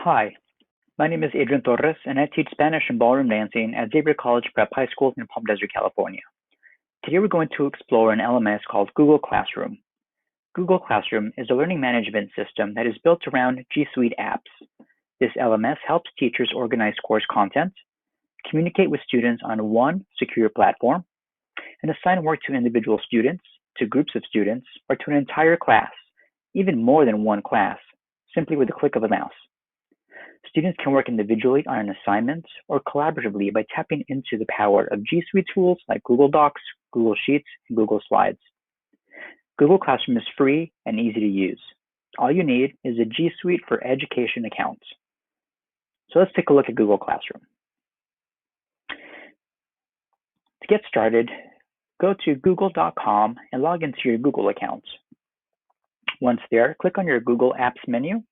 Hi, my name is A.Torres, and I teach Spanish and Ballroom Dancing at Xavier College Prep High School in Palm Desert, California. Today we're going to explore an LMS called Google Classroom. Google Classroom is a learning management system that is built around G Suite apps. This LMS helps teachers organize course content, communicate with students on one secure platform, and assign work to individual students, to groups of students, or to an entire class, even more than one class, simply with a click of a mouse. Students can work individually on an assignment or collaboratively by tapping into the power of G Suite tools like Google Docs, Google Sheets, and Google Slides. Google Classroom is free and easy to use. All you need is a G Suite for Education account. So let's take a look at Google Classroom. To get started, go to google.com and log into your Google account. Once there, click on your Google Apps menu,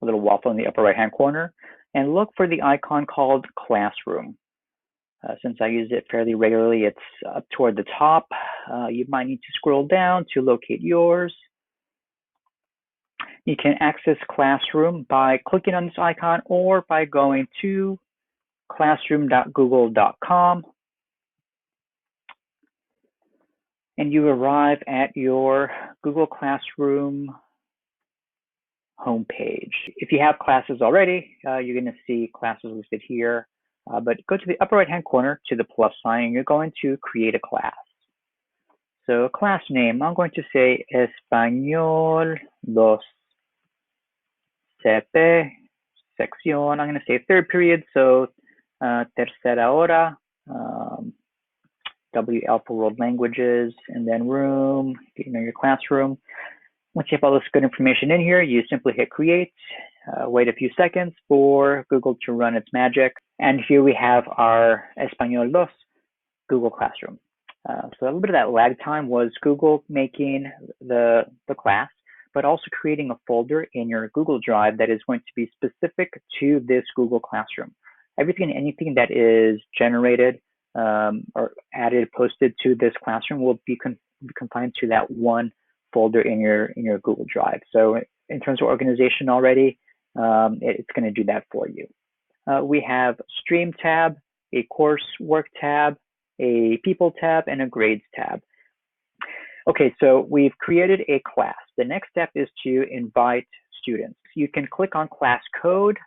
a little waffle in the upper right-hand corner, and look for the icon called Classroom. Since I use it fairly regularly, it's up toward the top. You might need to scroll down to locate yours. You can access Classroom by clicking on this icon or by going to classroom.google.com. And you arrive at your Google Classroom homepage. If you have classes already, you're going to see classes listed here. But go to the upper right-hand corner to the plus sign, and you're going to create a class. So class name, I'm going to say Español 2 CP sección. I'm going to say third period, so tercera hora, WL for world languages, and then room, you know, your classroom. Once you have all this good information in here, you simply hit create, wait a few seconds for Google to run its magic. And here we have our Español 2 Google Classroom. So a little bit of that lag time was Google making the class, but also creating a folder in your Google Drive that is going to be specific to this Google Classroom. Everything and anything that is generated or added, posted to this classroom will be confined to that one folder in your Google Drive. So in terms of organization already, it's going to do that for you. We have Stream tab, a Course Work tab, a People tab, and a Grades tab. Okay, so we've created a class. The next step is to invite students. You can click on class code.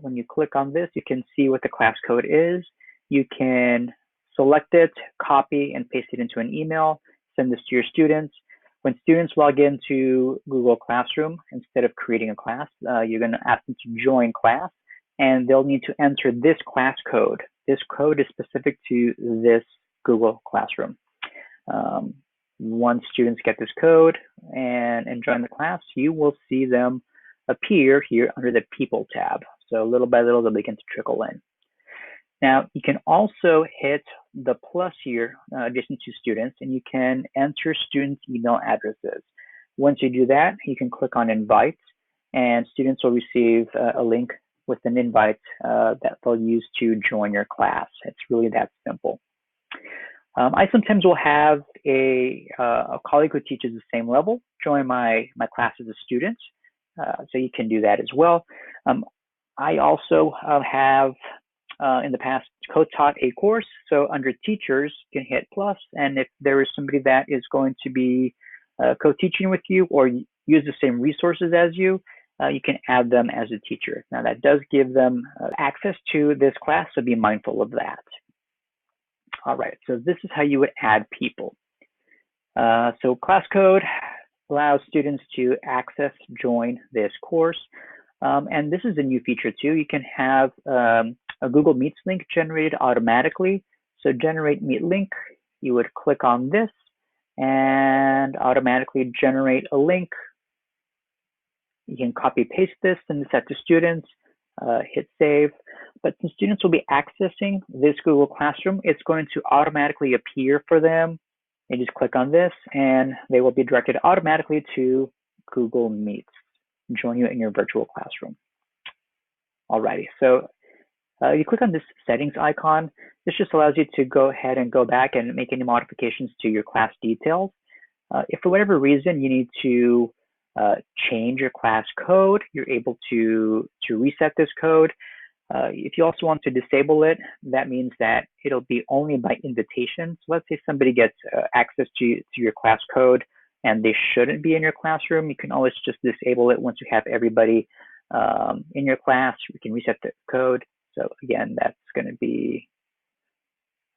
When you click on this, you can see what the class code is. You can select it, copy, and paste it into an email, send this to your students. When students log into Google Classroom, instead of creating a class, you're going to ask them to join class, and they'll need to enter this class code. This code is specific to this Google Classroom. Once students get this code and join the class, you will see them appear here under the People tab. So little by little, they'll begin to trickle in. Now, you can also hit the plus here adjacent to students, and you can enter students' email addresses. Once you do that, you can click on invite, and students will receive a link with an invite that they'll use to join your class. It's really that simple. I sometimes will have a colleague who teaches the same level join my class as a student, so you can do that as well. I also have in the past co-taught a course, so under teachers you can hit plus, and if there is somebody that is going to be co-teaching with you or use the same resources as you, you can add them as a teacher. Now that does give them access to this class, so be mindful of that. All right, so this is how you would add people. So class code allows students to access, join this course. And this is a new feature too. You can have a Google Meets link generated automatically. So generate Meet link, you would click on this and automatically generate a link. You can copy paste this, send this out to students, hit save. But since students will be accessing this Google Classroom, it's going to automatically appear for them. They just click on this and they will be directed automatically to Google Meets, join you in your virtual classroom. Alrighty, so you click on this settings icon. This just allows you to go ahead and go back and make any modifications to your class details. If for whatever reason you need to change your class code, you're able to reset this code. If you also want to disable it, that means that it'll be only by invitation. So let's say somebody gets access to your class code and they shouldn't be in your classroom. You can always just disable it once you have everybody in your class. We can reset the code. So again, that's going to be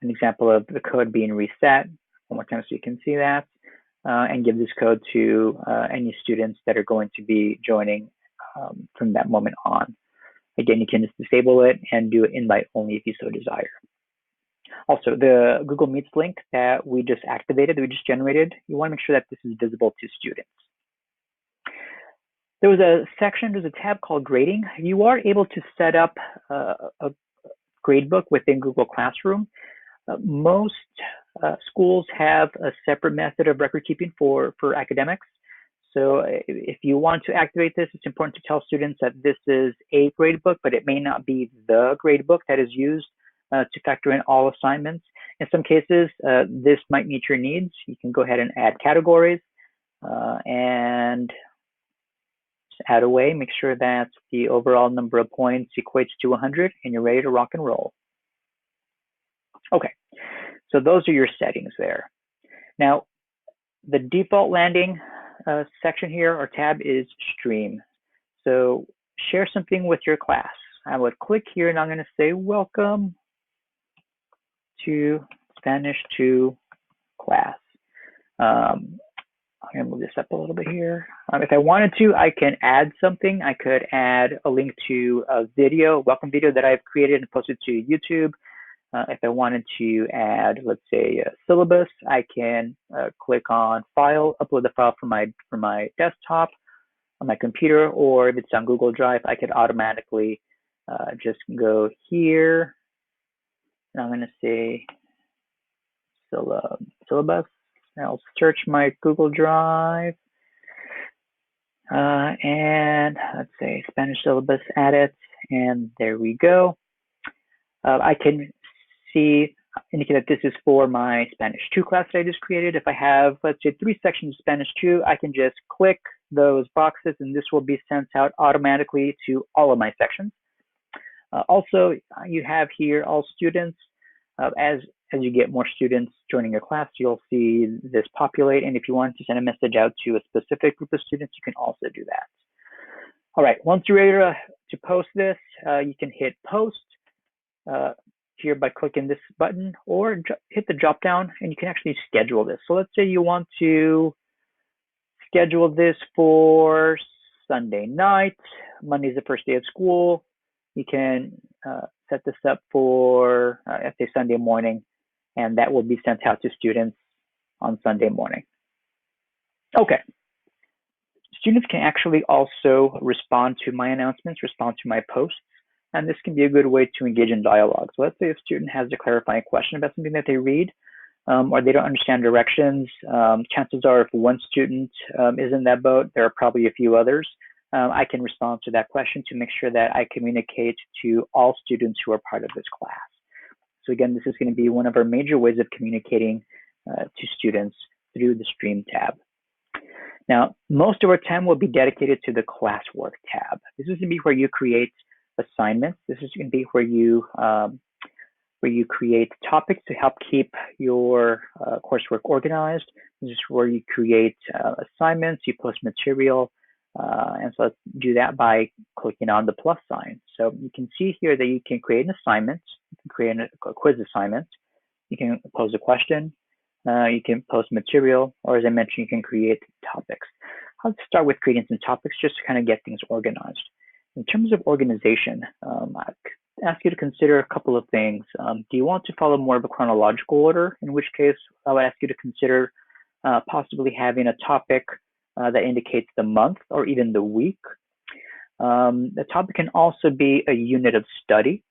an example of the code being reset. One more time so you can see that. And give this code to any students that are going to be joining from that moment on. Again, you can just disable it and do it invite only if you so desire. Also, the Google Meets link that we just activated, that we just generated, you want to make sure that this is visible to students. There was a section, there's a tab called grading. You are able to set up a gradebook within Google Classroom. Most schools have a separate method of record keeping for academics. So if you want to activate this, it's important to tell students that this is a gradebook, but it may not be the gradebook that is used to factor in all assignments. In some cases, this might meet your needs. You can go ahead and add categories and just add away. Make sure that the overall number of points equates to 100 and you're ready to rock and roll. Okay, so those are your settings there. Now, the default landing section here or tab is stream. So share something with your class. I would click here and I'm going to say welcome to Spanish 2 class. I'm going to move this up a little bit here. If I wanted to, I can add something. I could add a link to a video, welcome video that I've created and posted to YouTube. If I wanted to add, let's say, a syllabus, I can click on File, upload the file from my desktop on my computer, or if it's on Google Drive, I could automatically just go here. And I'm going to say syllabus. I'll search my Google Drive, and let's say Spanish syllabus, add it, and there we go. I can indicate that this is for my Spanish 2 class that I just created. If I have, let's say, 3 sections of Spanish 2, I can just click those boxes and this will be sent out automatically to all of my sections. Also, you have here all students. As you get more students joining your class, you'll see this populate. And if you want to send a message out to a specific group of students, you can also do that. All right, once you're ready to post this, you can hit post here by clicking this button, or hit the drop down and you can actually schedule this. So let's say you want to schedule this for Sunday night. Monday's the first day of school. You can set this up for, let's say, Sunday morning, and that will be sent out to students on Sunday morning. Okay. Students can actually also respond to my announcements, respond to my posts. And this can be a good way to engage in dialogue. So let's say a student has a clarifying question about something that they read, or they don't understand directions. Chances are if one student is in that boat, there are probably a few others. I can respond to that question to make sure that I communicate to all students who are part of this class. So again, this is going to be one of our major ways of communicating to students through the Stream tab. Now, most of our time will be dedicated to the Classwork tab. This is going to be where you create assignments. This is going to be where you create topics to help keep your coursework organized. This is where you create assignments, you post material, and so let's do that by clicking on the plus sign. So you can see here that you can create an assignment, you can create a quiz assignment, you can pose a question, you can post material, or as I mentioned, you can create topics. I'll start with creating some topics just to kind of get things organized. In terms of organization, I ask you to consider a couple of things. Do you want to follow more of a chronological order? In which case, I would ask you to consider possibly having a topic that indicates the month or even the week. The topic can also be a unit of study.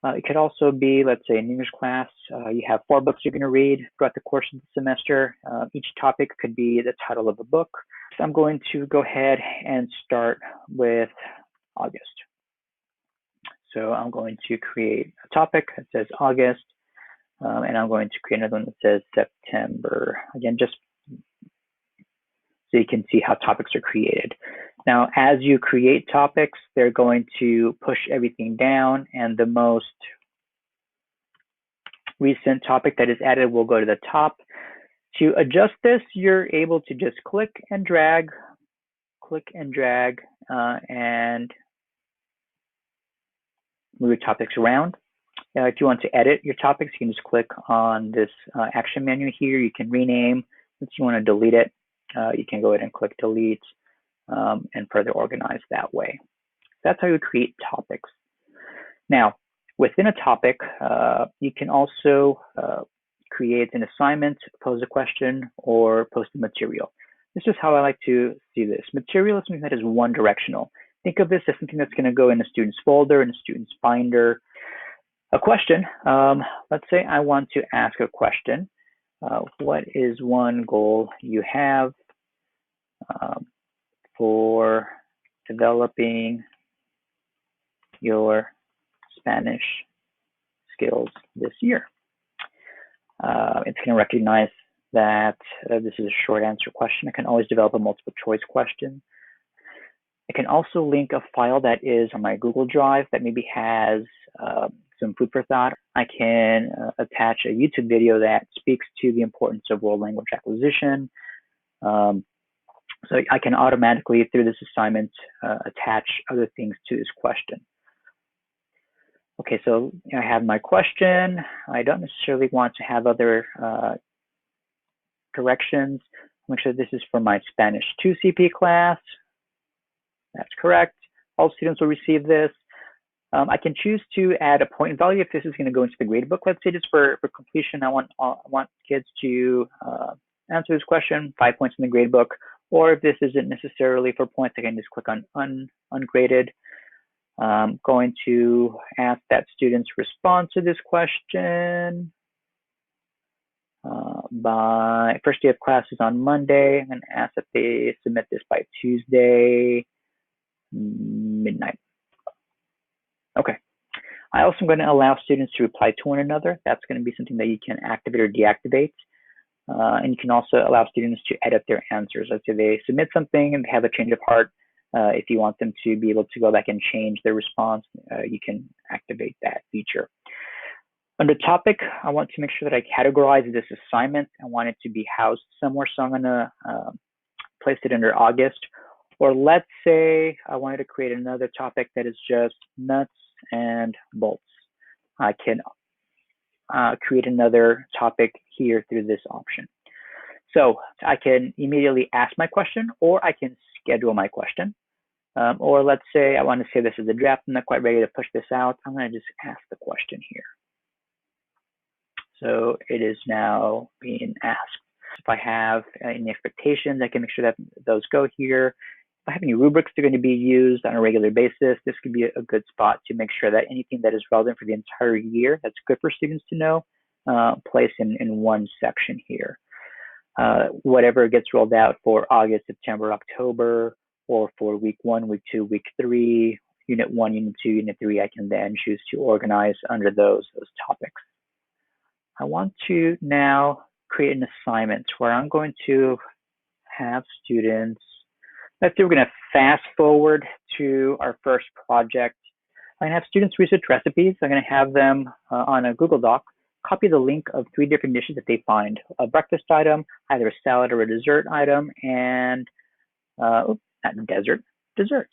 It could also be, let's say, an English class. You have 4 books you're going to read throughout the course of the semester. Each topic could be the title of a book. So I'm going to go ahead and start with August. So I'm going to create a topic that says August, and I'm going to create another one that says September. Again, just so you can see how topics are created. Now, as you create topics, they're going to push everything down, and the most recent topic that is added will go to the top. To adjust this, you're able to just click and drag, and move your topics around. If you want to edit your topics, you can just click on this action menu here. You can rename. If you want to delete it, you can go ahead and click delete and further organize that way. That's how you create topics. Now, within a topic, you can also create an assignment, pose a question, or post a material. This is how I like to see this. Material is something that is one directional. Think of this as something that's going to go in a student's folder, in a student's binder. A question, let's say I want to ask a question. What is one goal you have for developing your Spanish skills this year? It's going to recognize that this is a short answer question. I can always develop a multiple choice question. I can also link a file that is on my Google Drive that maybe has some food for thought. I can attach a YouTube video that speaks to the importance of world language acquisition. So I can automatically, through this assignment, attach other things to this question. Okay, so I have my question. I don't necessarily want to have other directions. Make sure this is for my Spanish 2 CP class. That's correct. All students will receive this. I can choose to add a point value if this is going to go into the gradebook. Let's say just for completion, I want kids to answer this question, 5 points in the gradebook. Or if this isn't necessarily for points, I can just click on ungraded. I'm going to ask that students respond to this question by first day of classes on Monday. I'm going to ask that they submit this by Tuesday midnight. Okay. I also am going to allow students to reply to one another. That's going to be something that you can activate or deactivate. And you can also allow students to edit their answers. Let's say they submit something and they have a change of heart. If you want them to be able to go back and change their response, you can activate that feature. Under topic, I want to make sure that I categorize this assignment. I want it to be housed somewhere, so I'm going to place it under August. Or let's say I wanted to create another topic that is just nuts and bolts. I can create another topic here through this option. So I can immediately ask my question, or I can schedule my question. Or let's say I want to say this is a draft. I'm not quite ready to push this out. I'm going to just ask the question here. So it is now being asked. If I have any expectations, I can make sure that those go here. If I have any rubrics that are going to be used on a regular basis, this could be a good spot to make sure that anything that is relevant for the entire year that's good for students to know, place in one section here. Whatever gets rolled out for August, September, October, or for week 1, week 2, week 3, unit 1, unit 2, unit 3, I can then choose to organize under those topics. I want to now create an assignment where I'm going to have students, let's say we're going to fast forward to our first project. I'm going to have students research recipes. I'm going to have them on a Google Doc, copy the link of 3 different dishes that they find, a breakfast item, either a salad or a dessert item, and dessert,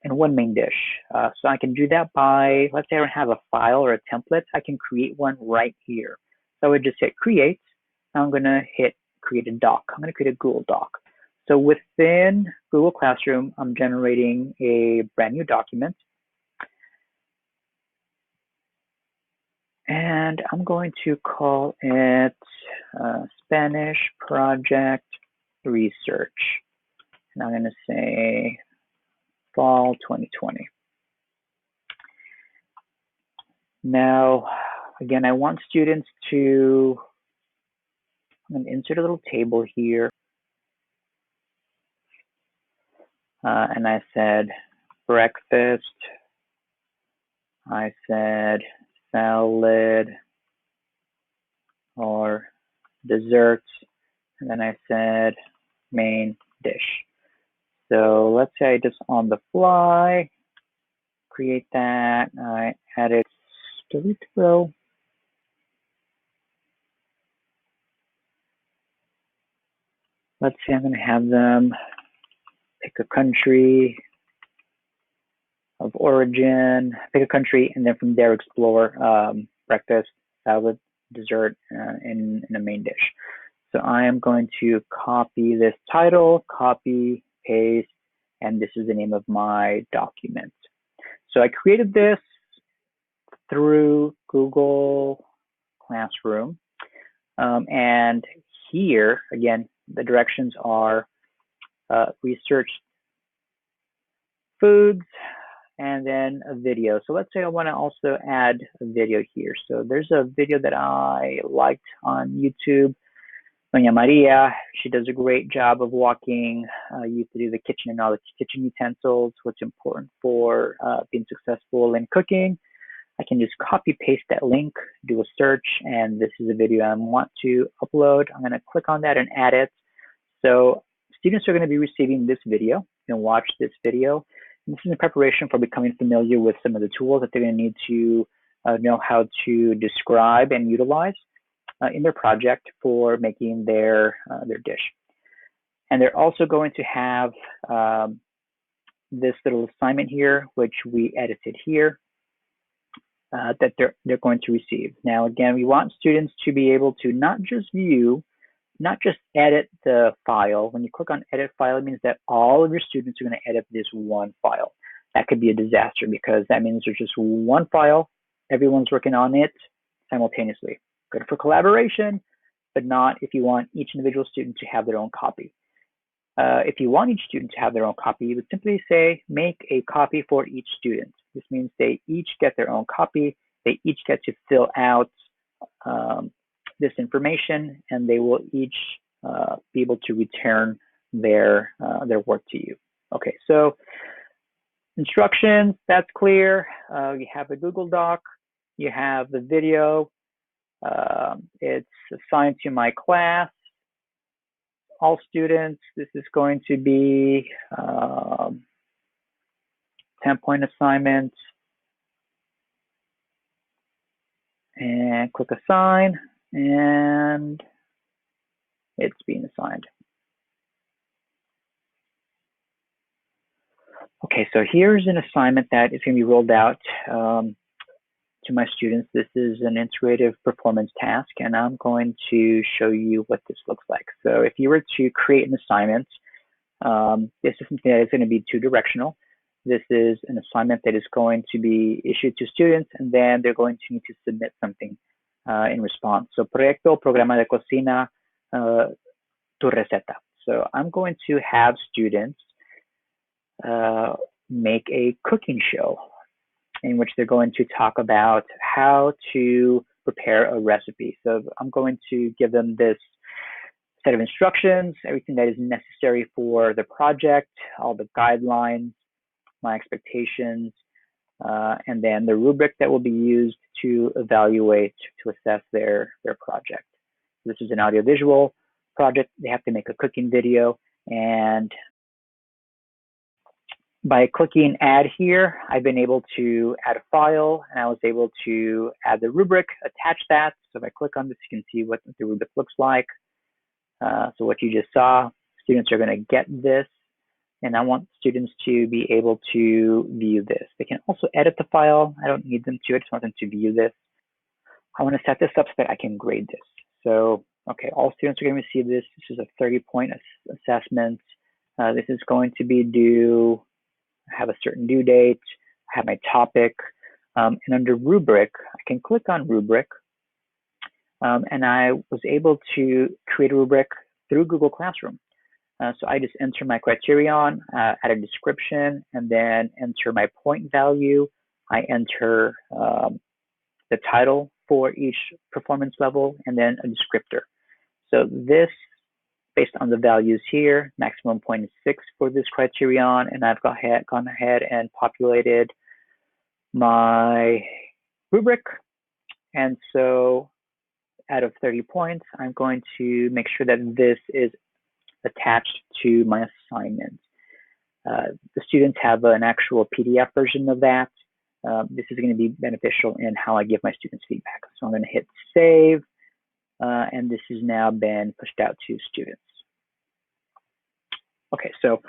and one main dish. So I can do that by, let's say I don't have a file or a template, I can create one right here. So I would just hit create. Now I'm going to hit create a doc. I'm going to create a Google Doc. So within Google Classroom, I'm generating a brand new document. And I'm going to call it Spanish Project Research. And I'm going to say fall 2020. Now, again, I want students to, I'm going to insert a little table here. And I said breakfast. I said salad or dessert. And then I said main dish. So let's say I just on the fly create that. I added delete row. Let's say I'm going to have them pick a country of origin, pick a country, and then from there explore breakfast, salad, dessert, in a main dish. So I am going to copy this title, copy, paste, and this is the name of my document. So I created this through Google Classroom. And here, again, the directions are research foods and then a video. So let's say I want to also add a video here. So there's a video that I liked on YouTube. Doña Maria, she does a great job of walking you through the kitchen and all the kitchen utensils, what's important for being successful in cooking. I can just copy paste that link, do a search, and this is a video I want to upload. I'm going to click on that and add it. So students are going to be receiving this video. You can watch this video. And this is in preparation for becoming familiar with some of the tools that they're going to need to know how to describe and utilize in their project for making their dish. And they're also going to have this little assignment here, which we edited here. That they're going to receive. Now, again, we want students to be able to not just view, not just edit the file. When you click on edit file, it means that all of your students are going to edit this one file. That could be a disaster because that means there's just one file. Everyone's working on it simultaneously. Good for collaboration, but not if you want each individual student to have their own copy. If you want each student to have their own copy, you would simply say, make a copy for each student. This means they each get their own copy. They each get to fill out this information, and they will each be able to return their work to you. Okay, so instructions, that's clear. You have a Google Doc. You have the video. It's assigned to my class. All students, this is going to be 10-point assignment. And click assign, and it's being assigned. Okay, so here's an assignment that is going to be rolled out to my students. This is an integrative performance task, and I'm going to show you what this looks like. So if you were to create an assignment, this is something that is going to be two-directional. This is an assignment that is going to be issued to students, and then they're going to need to submit something in response. So, proyecto, programa de cocina, tu receta. So I'm going to have students make a cooking show in which they're going to talk about how to prepare a recipe. So I'm going to give them this set of instructions, everything that is necessary for the project, all the guidelines, my expectations, and then the rubric that will be used to evaluate, to assess their project. This is an audiovisual project. They have to make a cooking video, and by clicking add here, I've been able to add a file, and I was able to add the rubric, attach that. So if I click on this, you can see what the rubric looks like. So what you just saw, students are going to get this, and I want students to be able to view this. They can also edit the file. I don't need them to, I just want them to view this. I want to set this up so that I can grade this. So, okay, all students are going to receive this. This is a 30-point assessment. This is going to be due, I have a certain due date, I have my topic, and under rubric, I can click on rubric, and I was able to create a rubric through Google Classroom. So I just enter my criterion, add a description, and then enter my point value. I enter the title for each performance level, and then a descriptor. So this, based on the values here, maximum point is 6 for this criterion, and I've gone ahead and populated my rubric. And so out of 30 points, I'm going to make sure that this is attached to my assignment. The students have an actual PDF version of that. This is going to be beneficial in how I give my students feedback. So I'm going to hit save, and this has now been pushed out to students. Okay, so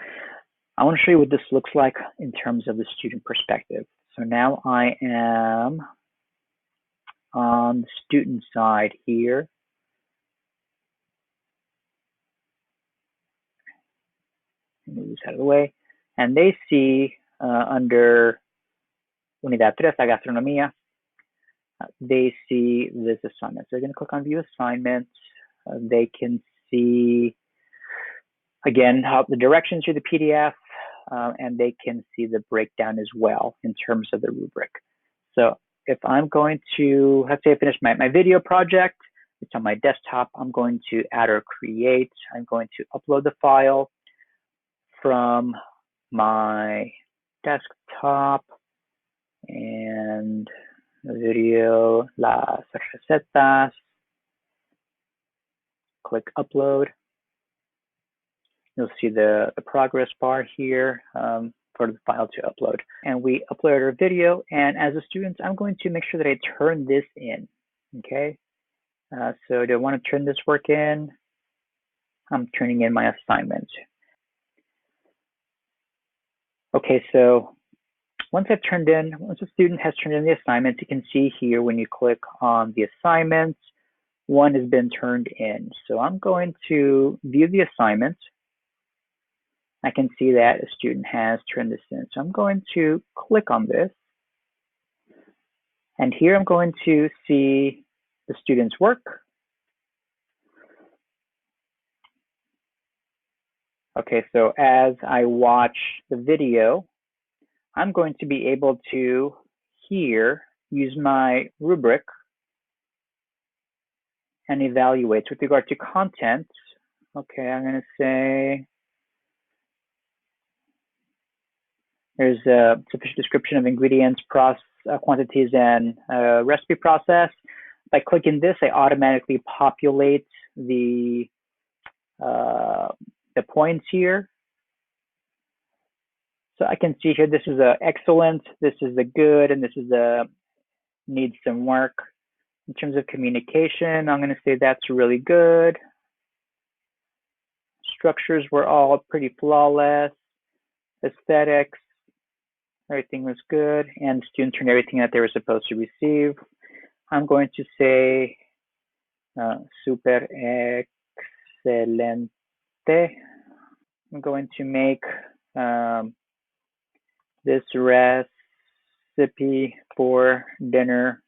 I want to show you what this looks like in terms of the student perspective. So now I am on the student side here. Move this out of the way. And they see under Unidad 3, Gastronomía, they see this assignment. So they're going to click on View Assignments. They can see, again, how the directions through the PDF, and they can see the breakdown as well in terms of the rubric. So if I'm going to, let's say I finished my video project, it's on my desktop, I'm going to add or create, I'm going to upload the file from my desktop and the video, las recetas, click upload. You'll see the progress bar here for the file to upload. And we upload our video, and as a student, I'm going to make sure that I turn this in, okay? So do I want to turn this work in? I'm turning in my assignment. Okay, so once a student has turned in the assignment, you can see here when you click on the assignment, one has been turned in. So I'm going to view the assignment. I can see that a student has turned this in. So I'm going to click on this. And here I'm going to see the student's work. Okay, so as I watch the video, I'm going to be able to here use my rubric and evaluate. With regard to content, okay, I'm going to say there's a sufficient description of ingredients, quantities, and recipe process. By clicking this, I automatically populate the points here. So I can see here, this is a excellent, this is a good, and this is a needs some work. In terms of communication, I'm going to say that's really good. Structures were all pretty flawless. Aesthetics, everything was good, and students turned everything that they were supposed to receive. I'm going to say super excelente. I'm going to make this recipe for dinner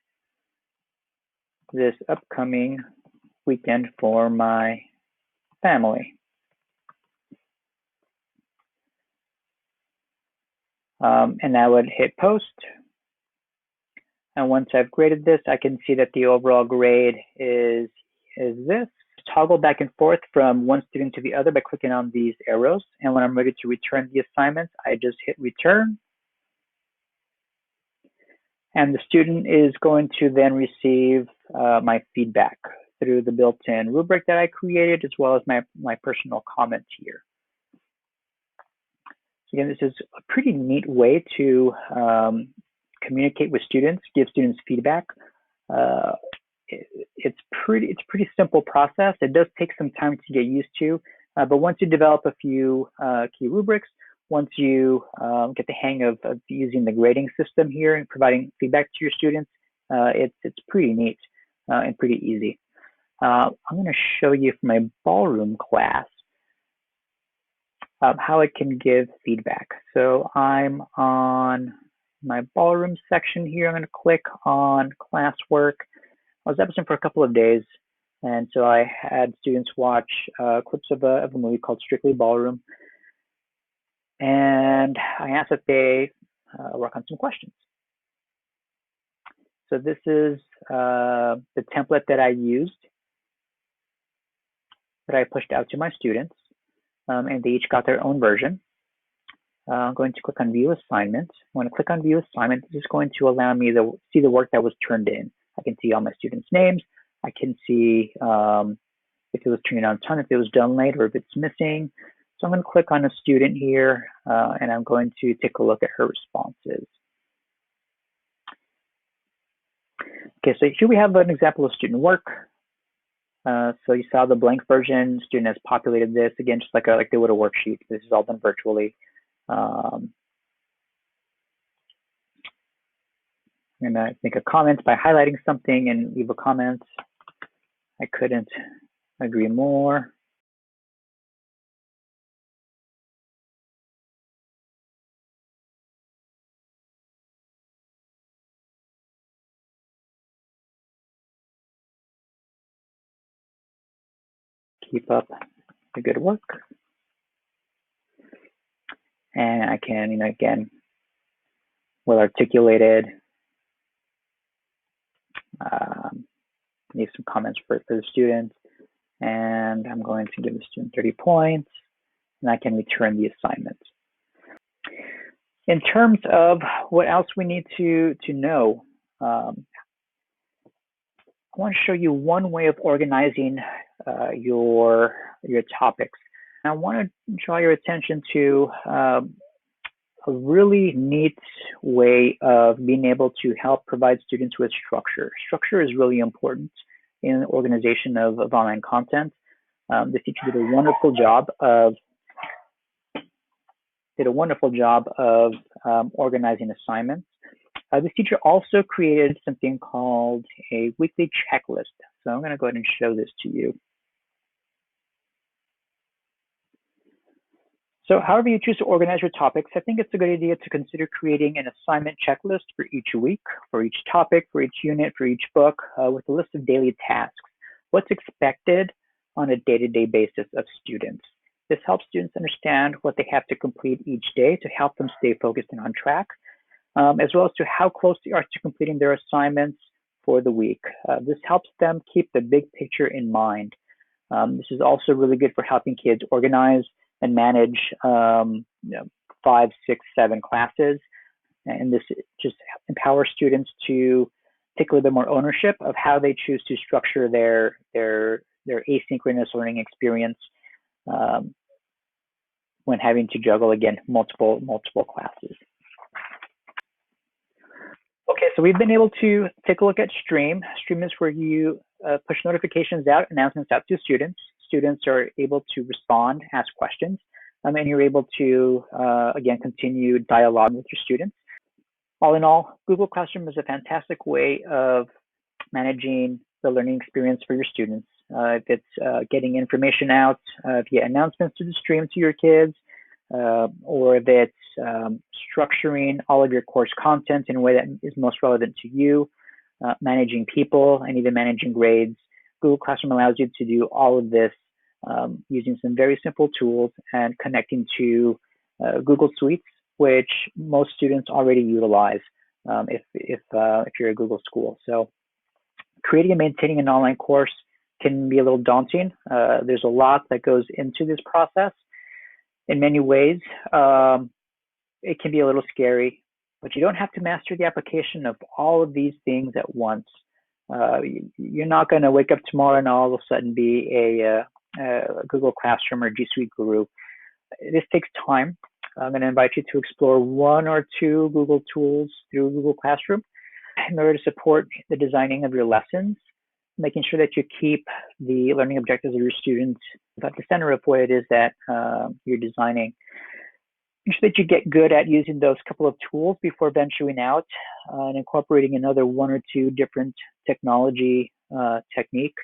this upcoming weekend for my family. And I would hit post. And once I've graded this, I can see that the overall grade is this. Toggle back and forth from one student to the other by clicking on these arrows. And when I'm ready to return the assignment, I just hit return. And the student is going to then receive my feedback through the built-in rubric that I created, as well as my personal comments here. So again, this is a pretty neat way to communicate with students, give students feedback. It's pretty simple process. It does take some time to get used to, but once you develop a few key rubrics, once you get the hang of using the grading system here and providing feedback to your students, it's pretty neat and pretty easy. I'm going to show you from my ballroom class how I can give feedback. So I'm on my ballroom section here. I'm going to click on classwork. I was absent for a couple of days, and so I had students watch clips of a movie called Strictly Ballroom. And I asked that they work on some questions. So this is the template that I used, that I pushed out to my students, and they each got their own version. I'm going to click on View Assignment. When I click on View Assignment, this is going to allow me to see the work that was turned in. I can see all my students' names. I can see the if it was turned on time, if it was done late, or if it's missing. So I'm going to click on a student here, and I'm going to take a look at her responses. Okay, so here we have an example of student work. So you saw the blank version. Student has populated this again, just like they would a worksheet. This is all done virtually. I'm gonna make a comment by highlighting something and leave a comment. I couldn't agree more. Keep up the good work. And I can, again, well articulated, leave some comments for the student. And I'm going to give the student 30 points, and I can return the assignment. In terms of what else we need to know, I want to show you one way of organizing your topics. I want to draw your attention to a really neat way of being able to help provide students with structure. Structure is really important in the organization of online content. The teacher did a wonderful job of organizing assignments. This teacher also created something called a weekly checklist. So I'm going to go ahead and show this to you. So however you choose to organize your topics, I think it's a good idea to consider creating an assignment checklist for each week, for each topic, for each unit, for each book, with a list of daily tasks. What's expected on a day-to-day basis of students. This helps students understand what they have to complete each day to help them stay focused and on track, as well as to how close they are to completing their assignments for the week. This helps them keep the big picture in mind. This is also really good for helping kids organize and manage 5, 6, 7 classes. And this just empowers students to take a little bit more ownership of how they choose to structure their asynchronous learning experience when having to juggle, again, multiple classes. Okay, so we've been able to take a look at Stream. Stream is where you push notifications out, announcements out to students. Students are able to respond, ask questions, and you're able to, again, continue dialogue with your students. All in all, Google Classroom is a fantastic way of managing the learning experience for your students. If it's getting information out via announcements to the stream to your kids, or if it's structuring all of your course content in a way that is most relevant to you, managing people, and even managing grades. Google Classroom allows you to do all of this using some very simple tools and connecting to Google Suites, which most students already utilize if you're a Google school. So creating and maintaining an online course can be a little daunting. There's a lot that goes into this process. In many ways, it can be a little scary, but you don't have to master the application of all of these things at once. You're not going to wake up tomorrow and all of a sudden be a Google Classroom or G Suite guru. This takes time. I'm going to invite you to explore 1 or 2 Google tools through Google Classroom in order to support the designing of your lessons, making sure that you keep the learning objectives of your students at the center of what it is that you're designing. Make sure that you get good at using those couple of tools before venturing out and incorporating another 1 or 2 different technology technique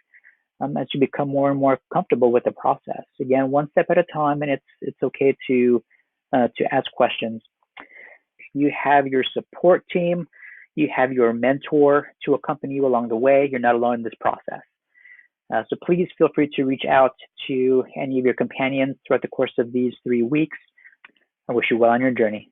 as you become more and more comfortable with the process. Again, 1 step at a time, and it's okay to ask questions. You have your support team, you have your mentor to accompany you along the way. You're not alone in this process. So please feel free to reach out to any of your companions throughout the course of these 3 weeks. I wish you well on your journey.